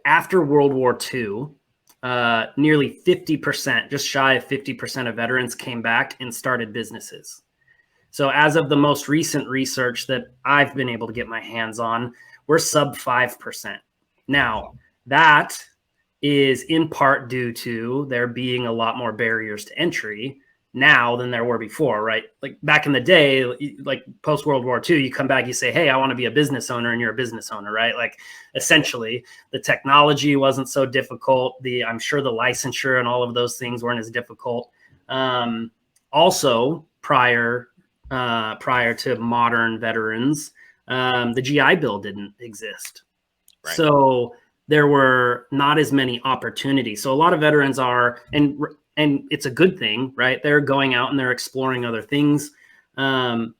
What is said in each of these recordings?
after World War II, nearly 50%, just shy of 50% of veterans came back and started businesses. So as of the most recent research that I've been able to get my hands on, we're sub 5%. Now, that is in part due to there being a lot more barriers to entry now than there were before, right? Like back in the day, like post World War II, you come back, you say, hey, I want to be a business owner, and you're a business owner, right? Like essentially the technology wasn't so difficult. I'm sure the licensure and all of those things weren't as difficult. Also prior to modern veterans, the GI Bill didn't exist. Right. So there were not as many opportunities. So a lot of veterans are, and it's a good thing, right? They're going out and they're exploring other things. But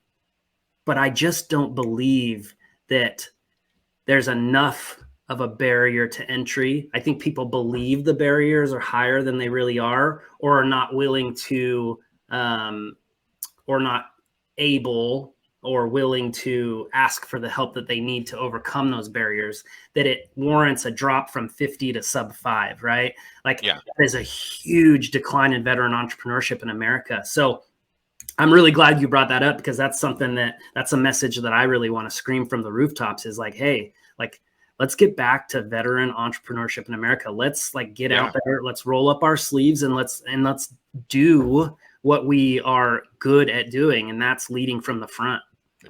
I just don't believe that there's enough of a barrier to entry. I think people believe the barriers are higher than they really are, or are not willing to, or not able or willing to ask for the help that they need to overcome those barriers, that it warrants a drop from 50 to sub 5, right? Like there's a huge decline in veteran entrepreneurship in America. So I'm really glad you brought that up, because that's something that's a message that I really want to scream from the rooftops is like, hey, like, let's get back to veteran entrepreneurship in America. Let's like get out there, let's roll up our sleeves and let's do what we are good at doing. And that's leading from the front.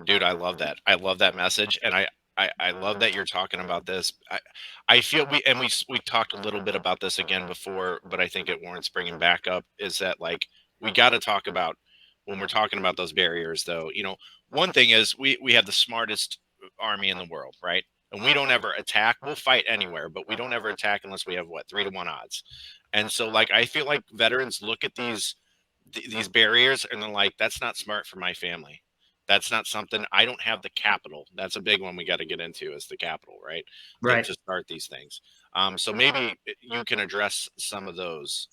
Dude, I love that. I love that message. And I love that you're talking about this. I feel we talked a little bit about this again before, but I think it warrants bringing back up, is that like, we got to talk about, when we're talking about those barriers though, you know, one thing is we have the smartest army in the world, right? And we don't ever attack. We'll fight anywhere, but we don't ever attack unless we have 3-to-1 odds. And so like, I feel like veterans look at these barriers and they're like, that's not smart for my family. That's not something, I don't have the capital. That's a big one we got to get into, is the capital, right? Right. To start these things. So maybe you can address some of those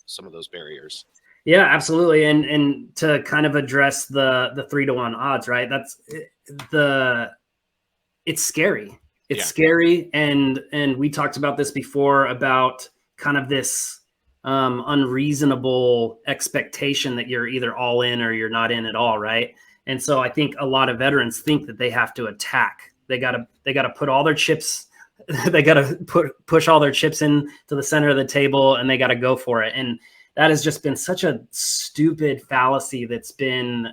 barriers. Yeah, absolutely. And to kind of address the 3-to-1 odds, right? It's scary. It's scary. And we talked about this before, about kind of this unreasonable expectation that you're either all in or you're not in at all, right? And so I think a lot of veterans think that they have to attack. They gotta put all their chips, they gotta push all their chips in to the center of the table, and they gotta go for it. And that has just been such a stupid fallacy that's been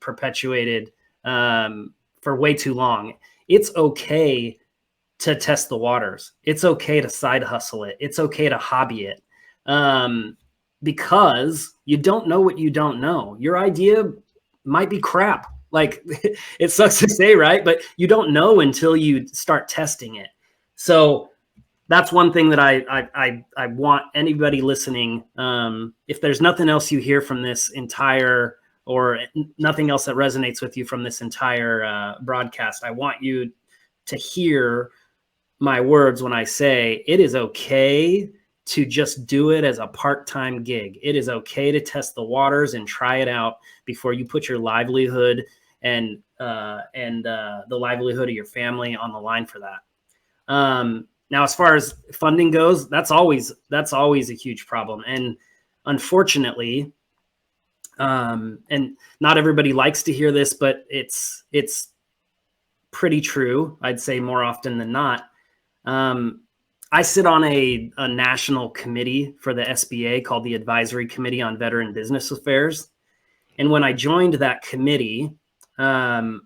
perpetuated for way too long. It's okay to test the waters. It's okay to side hustle it. It's okay to hobby it, because you don't know what you don't know. Your idea might be crap. Like, it sucks to say, right? But you don't know until you start testing it. So that's one thing that I want anybody listening. If there's nothing else you hear from this entire, or nothing else that resonates with you from this entire broadcast, I want you to hear my words when I say it is okay to just do it as a part-time gig. It is okay to test the waters and try it out before you put your livelihood and the livelihood of your family on the line for that. Now, as far as funding goes, that's always a huge problem. And unfortunately, and not everybody likes to hear this, but it's pretty true. I'd say more often than not. I sit on a national committee for the SBA called the Advisory Committee on Veteran Business Affairs. And when I joined that committee, I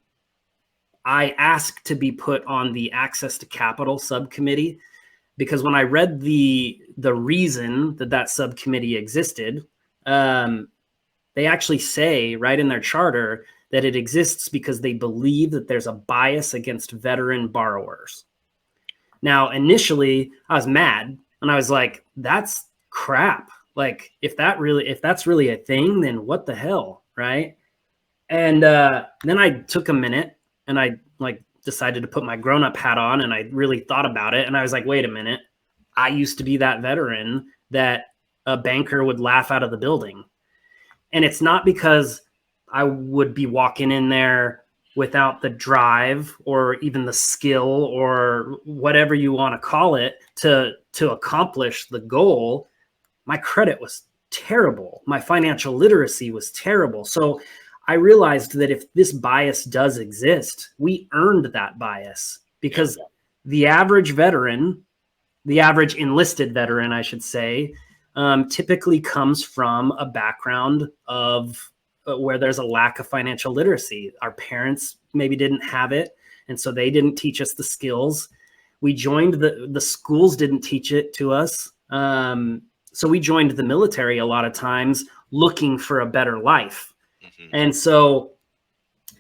asked to be put on the Access to Capital subcommittee, because when I read the reason that subcommittee existed, they actually say right in their charter that it exists because they believe that there's a bias against veteran borrowers. Now, initially, I was mad, and I was like, that's crap. Like, if that's really a thing, then what the hell, right? And then I took a minute, and I decided to put my grown-up hat on, and I really thought about it, and I was like, wait a minute. I used to be that veteran that a banker would laugh out of the building. And it's not because I would be walking in there without the drive or even the skill or whatever you want to call it to accomplish the goal, my credit was terrible. My financial literacy was terrible. So I realized that if this bias does exist, we earned that bias, because the average veteran, the average enlisted veteran, I should say, typically comes from a background of where there's a lack of financial literacy. Our parents maybe didn't have it, and so they didn't teach us the skills. We joined the schools didn't teach it to us. So we joined the military a lot of times looking for a better life. And so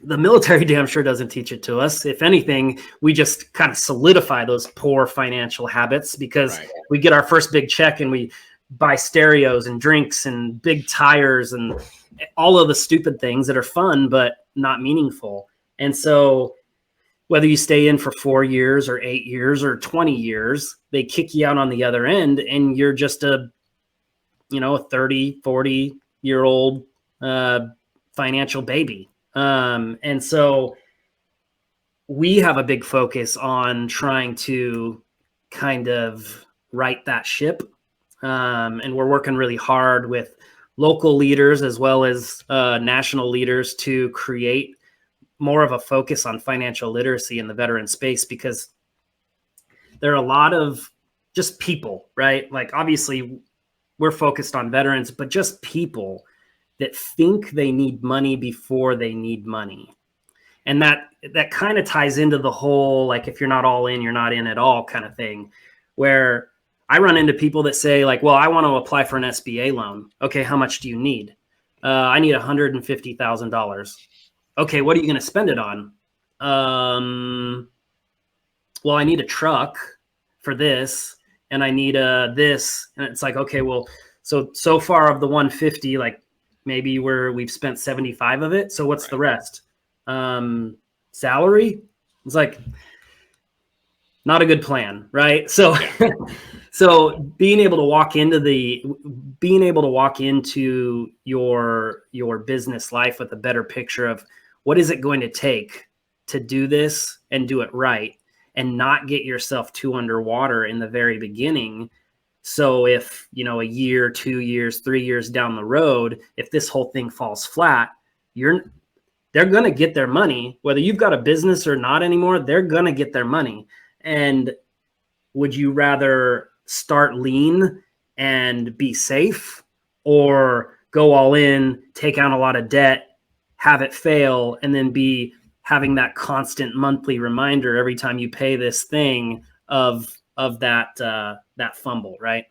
the military damn sure doesn't teach it to us. If anything, we just kind of solidify those poor financial habits, because we get our first big check and we buy stereos and drinks and big tires and all of the stupid things that are fun but not meaningful. And so whether you stay in for 4 years or 8 years or 20 years, they kick you out on the other end, and you're just a 30, 40-year-old financial baby. And so we have a big focus on trying to kind of right that ship. And we're working really hard with local leaders as well as national leaders to create more of a focus on financial literacy in the veteran space, because there are a lot of just people, right? Like, obviously we're focused on veterans, but just people that think they need money before they need money. And that kind of ties into the whole, like, if you're not all in, you're not in at all kind of thing, where I run into people that say, like, well, I want to apply for an SBA loan. Okay, how much do you need? I need $150,000. Okay, what are you going to spend it on? Well, I need a truck for this, and I need this. And it's like, okay, well, so far of the 150, like, maybe we've spent 75 of it. So what's the rest? Salary? It's like, not a good plan, right? So so being able to walk into your business life with a better picture of what is it going to take to do this and do it right, and not get yourself too underwater in the very beginning. So if, a year, 2 years, 3 years down the road, if this whole thing falls flat, they're going to get their money, whether you've got a business or not anymore, they're going to get their money. And would you rather start lean and be safe, or go all in, take out a lot of debt, have it fail, and then be having that constant monthly reminder every time you pay this thing of that fumble, right?